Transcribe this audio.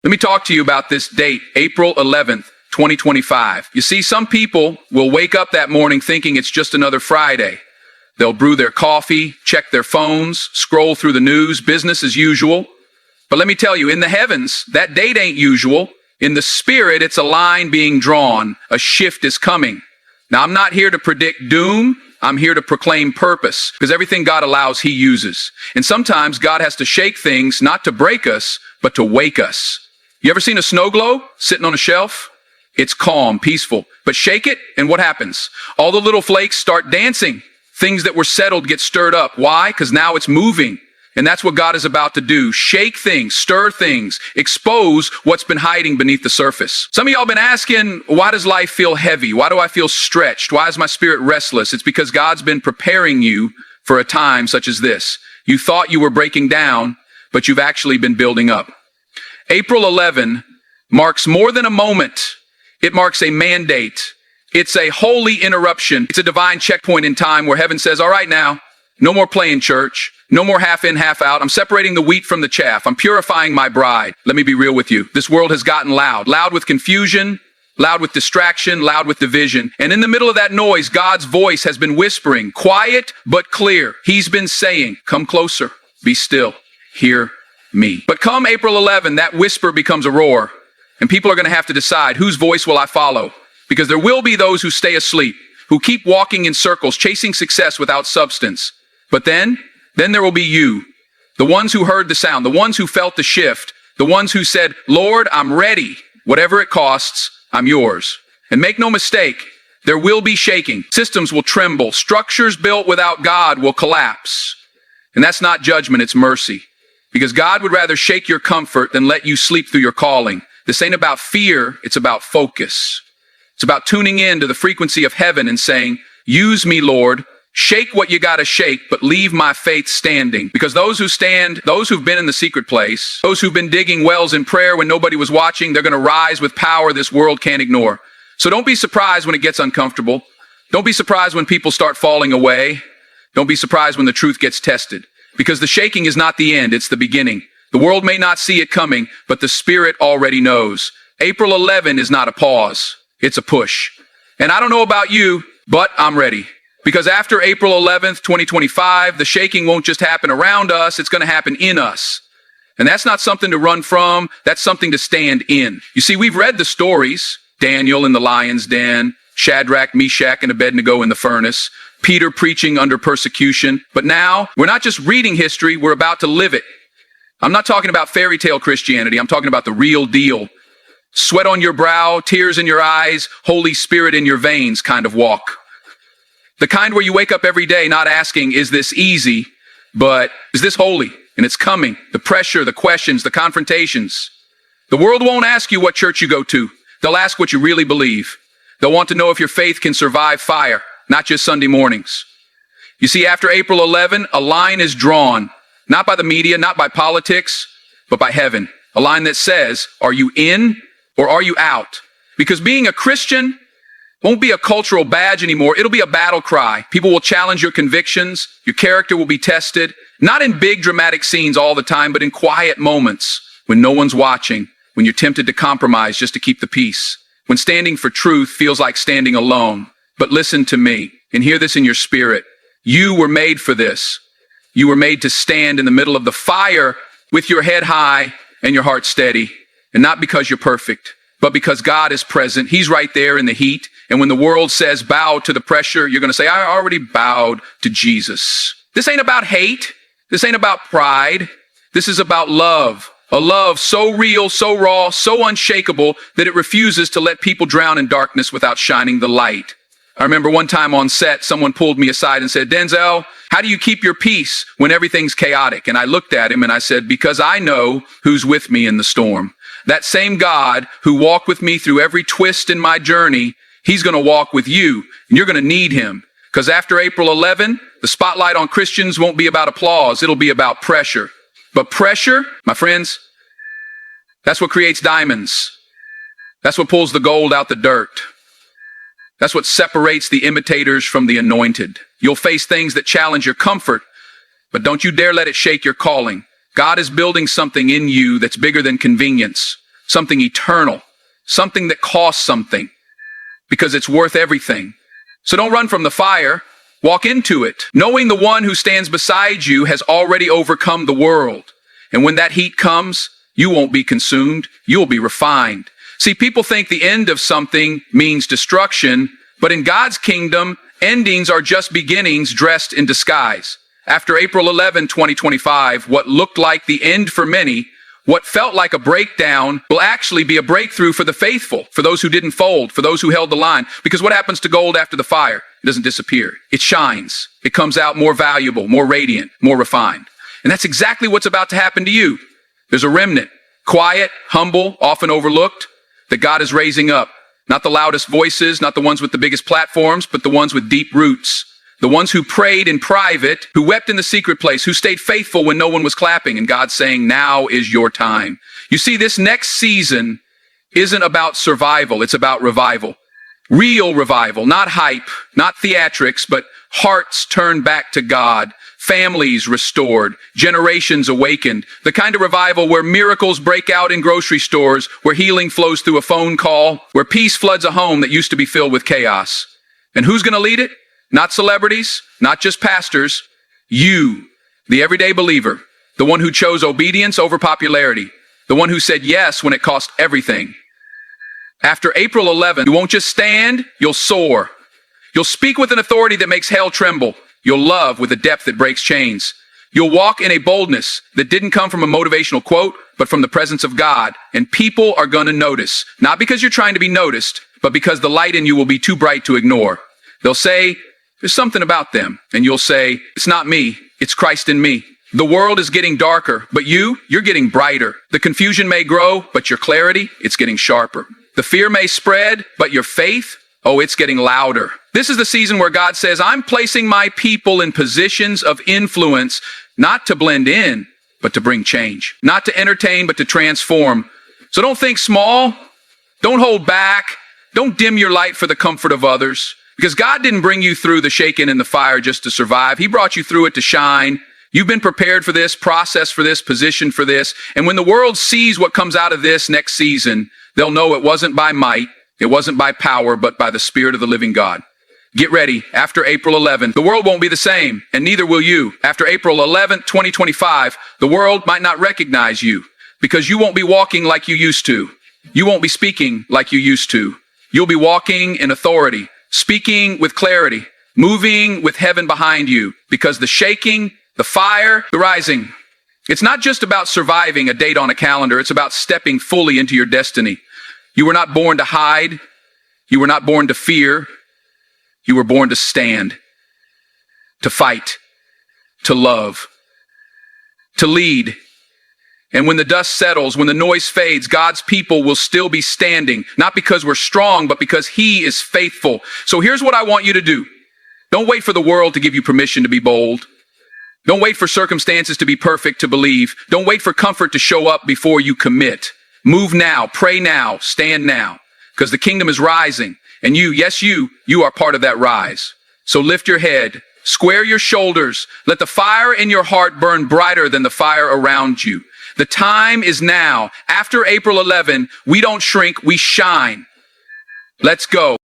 Let me talk to you about this date, April 11th, 2025. You see, some people will wake up that morning thinking it's just another Friday. They'll brew their coffee, check their phones, scroll through the news, business as usual. But let me tell you, in the heavens, that date ain't usual. In the spirit, it's a line being drawn. A shift is coming. Now, I'm not here to predict doom. I'm here to proclaim purpose, because everything God allows, he uses. And sometimes God has to shake things, not to break us, but to wake us. You ever seen a snow globe sitting on a shelf? It's calm, peaceful. But shake it, and what happens? All the little flakes start dancing. Things that were settled get stirred up. Why? Because now it's moving. And that's what God is about to do. Shake things, stir things, expose what's been hiding beneath the surface. Some of y'all been asking, why does life feel heavy? Why do I feel stretched? Why is my spirit restless? It's because God's been preparing you for a time such as this. You thought you were breaking down, but you've actually been building up. April 11 marks more than a moment. It marks a mandate. It's a holy interruption. It's a divine checkpoint in time where heaven says, all right now, no more playing church. No more half in, half out. I'm separating the wheat from the chaff. I'm purifying my bride. Let me be real with you. This world has gotten loud. Loud with confusion, loud with distraction, loud with division. And in the middle of that noise, God's voice has been whispering, quiet but clear. He's been saying, come closer, be still, hear me. But come April 11, that whisper becomes a roar. And people are going to have to decide, whose voice will I follow? Because there will be those who stay asleep, who keep walking in circles, chasing success without substance. But then there will be you, the ones who heard the sound, the ones who felt the shift, the ones who said, Lord, I'm ready. Whatever it costs, I'm yours. And make no mistake, there will be shaking. Systems will tremble. Structures built without God will collapse. And that's not judgment, it's mercy. Because God would rather shake your comfort than let you sleep through your calling. This ain't about fear, it's about focus. It's about tuning in to the frequency of heaven and saying, use me, Lord. Shake what you gotta shake, but leave my faith standing. Because those who stand, those who've been in the secret place, those who've been digging wells in prayer when nobody was watching, they're gonna rise with power this world can't ignore. So don't be surprised when it gets uncomfortable. Don't be surprised when people start falling away. Don't be surprised when the truth gets tested. Because the shaking is not the end, it's the beginning. The world may not see it coming, but the Spirit already knows. April 11 is not a pause, it's a push. And I don't know about you, but I'm ready. Because after April 11th, 2025, the shaking won't just happen around us, it's going to happen in us. And that's not something to run from, that's something to stand in. You see, we've read the stories, Daniel in the lion's den, Shadrach, Meshach, and Abednego in the furnace, Peter preaching under persecution. But now, we're not just reading history, we're about to live it. I'm not talking about fairy tale Christianity, I'm talking about the real deal. Sweat on your brow, tears in your eyes, Holy Spirit in your veins kind of walk. The kind where you wake up every day not asking, is this easy, but is this holy? And it's coming. The pressure, the questions, the confrontations. The world won't ask you what church you go to. They'll ask what you really believe. They'll want to know if your faith can survive fire, not just Sunday mornings. You see, after April 11, a line is drawn, not by the media, not by politics, but by heaven. A line that says, are you in or are you out? Because being a Christian won't be a cultural badge anymore. It'll be a battle cry. People will challenge your convictions. Your character will be tested. Not in big dramatic scenes all the time, but in quiet moments when no one's watching, when you're tempted to compromise just to keep the peace, when standing for truth feels like standing alone. But listen to me and hear this in your spirit. You were made for this. You were made to stand in the middle of the fire with your head high and your heart steady. And not because you're perfect, but because God is present. He's right there in the heat. And when the world says bow to the pressure, you're going to say, I already bowed to Jesus. This ain't about hate. This ain't about pride. This is about love. A love so real, so raw, so unshakable that it refuses to let people drown in darkness without shining the light. I remember one time on set, someone pulled me aside and said, Denzel, how do you keep your peace when everything's chaotic? And I looked at him and I said, because I know who's with me in the storm. That same God who walked with me through every twist in my journey, he's going to walk with you, and you're going to need him. Because after April 11, the spotlight on Christians won't be about applause. It'll be about pressure. But pressure, my friends, that's what creates diamonds. That's what pulls the gold out the dirt. That's what separates the imitators from the anointed. You'll face things that challenge your comfort, but don't you dare let it shake your calling. God is building something in you that's bigger than convenience. something eternal, something that costs something, because it's worth everything. So don't run from the fire. Walk into it, knowing the one who stands beside you has already overcome the world. And when that heat comes, you won't be consumed. You'll be refined. See, people think the end of something means destruction, but in God's kingdom, endings are just beginnings dressed in disguise. After April 11, 2025, what looked like the end for many, what felt like a breakdown, will actually be a breakthrough for the faithful, for those who didn't fold, for those who held the line. Because what happens to gold after the fire? It doesn't disappear. It shines. It comes out more valuable, more radiant, more refined. And that's exactly what's about to happen to you. There's a remnant, quiet, humble, often overlooked, that God is raising up. Not the loudest voices, not the ones with the biggest platforms, but the ones with deep roots. The ones who prayed in private, who wept in the secret place, who stayed faithful when no one was clapping, and God's saying, now is your time. You see, this next season isn't about survival, it's about revival. Real revival, not hype, not theatrics, but hearts turned back to God, families restored, generations awakened. The kind of revival where miracles break out in grocery stores, where healing flows through a phone call, where peace floods a home that used to be filled with chaos. And who's going to lead it? Not celebrities, not just pastors. You, the everyday believer, the one who chose obedience over popularity, the one who said yes when it cost everything. After April 11, you won't just stand, you'll soar. You'll speak with an authority that makes hell tremble. You'll love with a depth that breaks chains. You'll walk in a boldness that didn't come from a motivational quote, but from the presence of God. And people are going to notice, not because you're trying to be noticed, but because the light in you will be too bright to ignore. They'll say, there's something about them. And you'll say, it's not me, it's Christ in me. The world is getting darker, but you're getting brighter. The confusion may grow, but your clarity, it's getting sharper. The fear may spread, but your faith, it's getting louder. This is the season where God says, I'm placing my people in positions of influence, not to blend in, but to bring change. Not to entertain, but to transform. So don't think small. Don't hold back. Don't dim your light for the comfort of others. Because God didn't bring you through the shaking and the fire just to survive. He brought you through it to shine. You've been prepared for this, processed for this, positioned for this. And when the world sees what comes out of this next season, they'll know it wasn't by might, it wasn't by power, but by the Spirit of the living God. Get ready. After April 11, the world won't be the same, and neither will you. After April 11, 2025, the world might not recognize you because you won't be walking like you used to. You won't be speaking like you used to. You'll be walking in authority, speaking with clarity, moving with heaven behind you, because the shaking, the fire, the rising, it's not just about surviving a date on a calendar. It's about stepping fully into your destiny. You were not born to hide. You were not born to fear. You were born to stand, to fight, to love, to lead. And when the dust settles, when the noise fades, God's people will still be standing, not because we're strong, but because He is faithful. So here's what I want you to do. Don't wait for the world to give you permission to be bold. Don't wait for circumstances to be perfect to believe. Don't wait for comfort to show up before you commit. Move now, pray now, stand now, because the kingdom is rising. And you are part of that rise. So lift your head, square your shoulders, let the fire in your heart burn brighter than the fire around you. The time is now. After April 11, we don't shrink, we shine. Let's go.